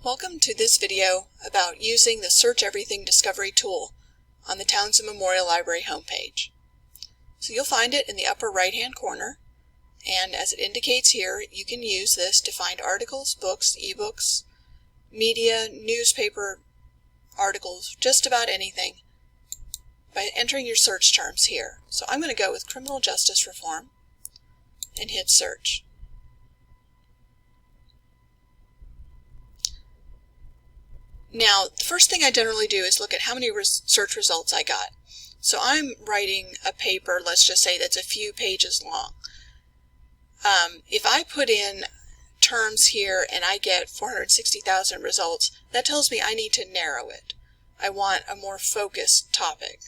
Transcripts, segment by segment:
Welcome to this video about using the Search Everything Discovery tool on the Townsend Memorial Library homepage. So you'll find it in the upper right-hand corner, and as it indicates here, you can use this to find articles, books, ebooks, media, newspaper articles, just about anything by entering your search terms here. So I'm going to go with criminal justice reform and hit search. Now, the first thing I generally do is look at how many search results I got. So I'm writing a paper, let's just say that's a few pages long. If I put in terms here and I get 460,000 results, that tells me I need to narrow it. I want a more focused topic.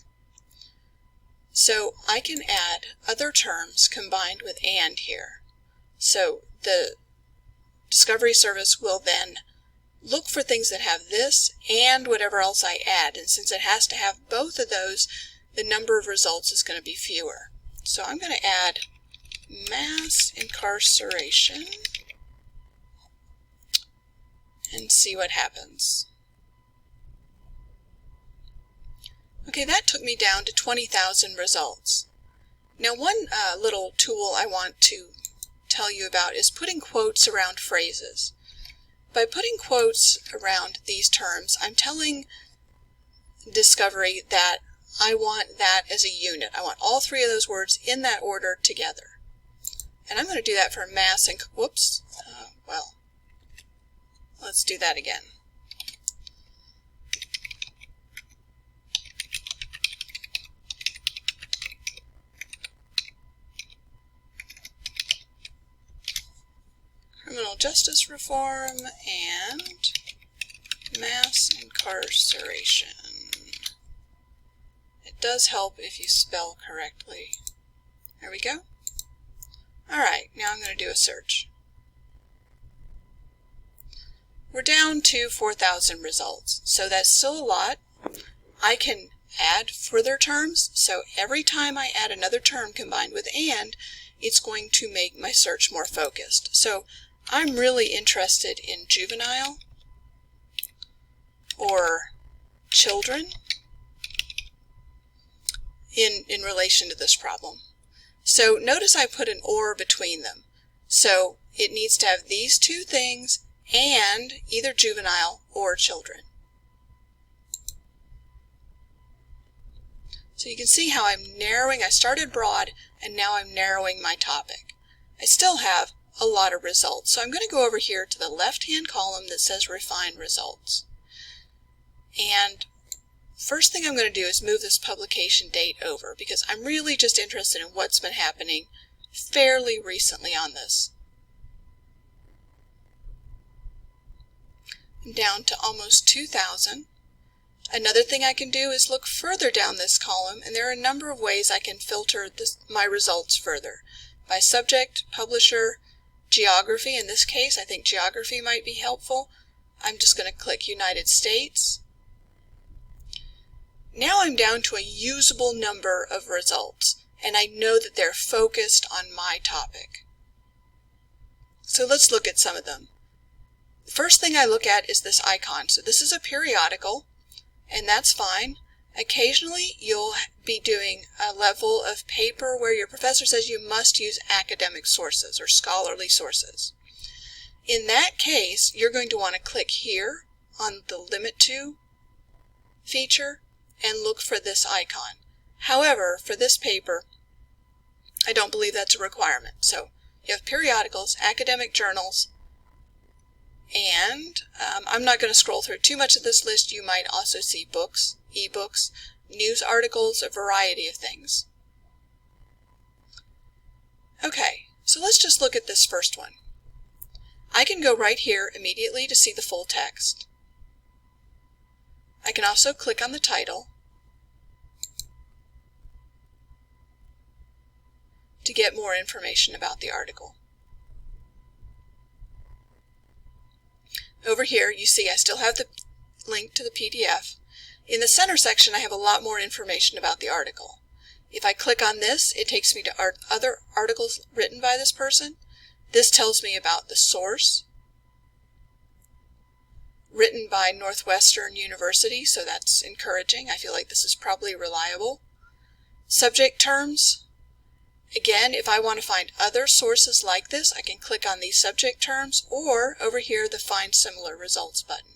So I can add other terms combined with and here. So the Discovery Service will then look for things that have this and whatever else I add, and since it has to have both of those, the number of results is going to be fewer. So I'm going to add mass incarceration and see what happens. Okay, that took me down to 20,000 results. Now one little tool I want to tell you about is putting quotes around phrases. By putting quotes around these terms, I'm telling Discovery that I want that as a unit. I want all three of those words in that order together. And I'm going to do that for mass and, let's do that again. Criminal justice reform and mass incarceration. It does help if you spell correctly. There we go. Alright, now I'm going to do a search. We're down to 4,000 results, so that's still a lot. I can add further terms, so every time I add another term combined with and, it's going to make my search more focused. So I'm really interested in juvenile or children in relation to this problem. So notice I put an or between them. So it needs to have these two things and either juvenile or children. So you can see how I'm narrowing. I started broad and now I'm narrowing my topic. I still have a lot of results. So I'm going to go over here to the left-hand column that says Refine Results. And first thing I'm going to do is move this publication date over because I'm really just interested in what's been happening fairly recently on this. I'm down to almost 2,000. Another thing I can do is look further down this column, and there are a number of ways I can filter my results further. By subject, publisher, geography. In this case, I think geography might be helpful. I'm just going to click United States. Now I'm down to a usable number of results, and I know that they're focused on my topic. So let's look at some of them. The first thing I look at is this icon. So this is a periodical, and that's fine. Occasionally you'll be doing a level of paper where your professor says you must use academic sources or scholarly sources. In that case, you're going to want to click here on the Limit To feature and look for this icon. However, for this paper, I don't believe that's a requirement. So you have periodicals, academic journals, and I'm not going to scroll through too much of this list. You might also see books, ebooks, news articles, a variety of things. Okay, so let's just look at this first one. I can go right here immediately to see the full text. I can also click on the title to get more information about the article. Over here, you see I still have the link to the PDF. In the center section, I have a lot more information about the article. If I click on this, it takes me to other articles written by this person. This tells me about the source, written by Northwestern University, so that's encouraging. I feel like this is probably reliable. Subject terms. Again, if I want to find other sources like this, I can click on these subject terms, or over here the Find Similar Results button.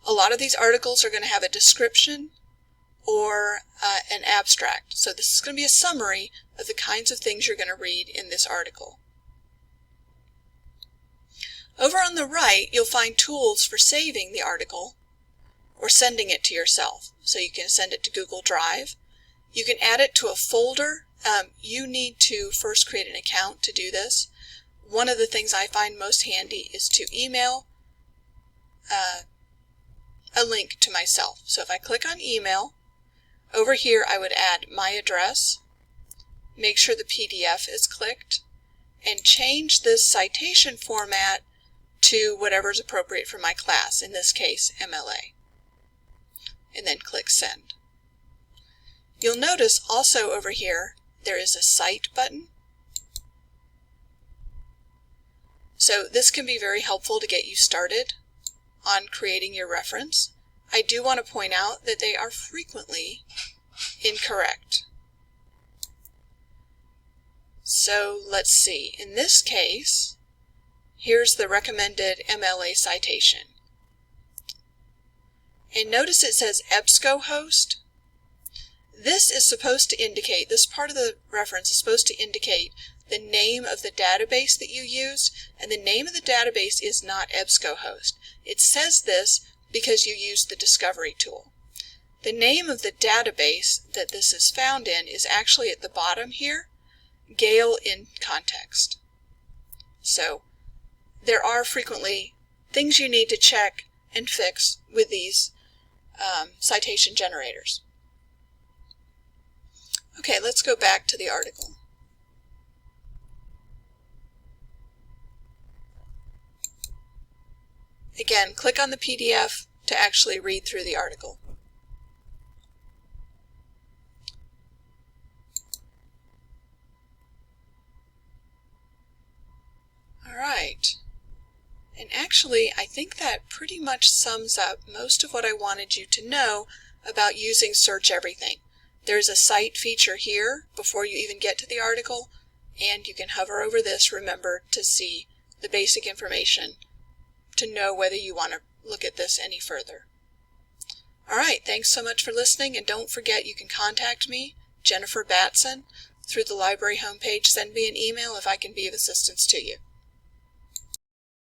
A lot of these articles are going to have a description or an abstract. So this is going to be a summary of the kinds of things you're going to read in this article. Over on the right, you'll find tools for saving the article or sending it to yourself. So you can send it to Google Drive. You can add it to a folder. You need to first create an account to do this. One of the things I find most handy is to email a link to myself. So if I click on email, over here I would add my address, make sure the PDF is clicked, and change this citation format to whatever is appropriate for my class, in this case MLA, and then click Send. You'll notice also over here there is a Cite button. So this can be very helpful to get you started on creating your reference. I do want to point out that they are frequently incorrect. So let's see. In this case, here's the recommended MLA citation. And notice it says EBSCOhost. This is supposed to indicate, this part of the reference is supposed to indicate the name of the database that you used, and the name of the database is not EBSCOhost. It says this because you used the discovery tool. The name of the database that this is found in is actually at the bottom here, Gale in Context. So there are frequently things you need to check and fix with these citation generators. Okay, let's go back to the article. Again, click on the PDF to actually read through the article. All right. And actually, I think that pretty much sums up most of what I wanted you to know about using Search Everything. There's a cite feature here before you even get to the article, and you can hover over this, remember, to see the basic information to know whether you want to look at this any further. All right, thanks so much for listening, and don't forget you can contact me, Jennifer Batson, through the library homepage. Send me an email if I can be of assistance to you.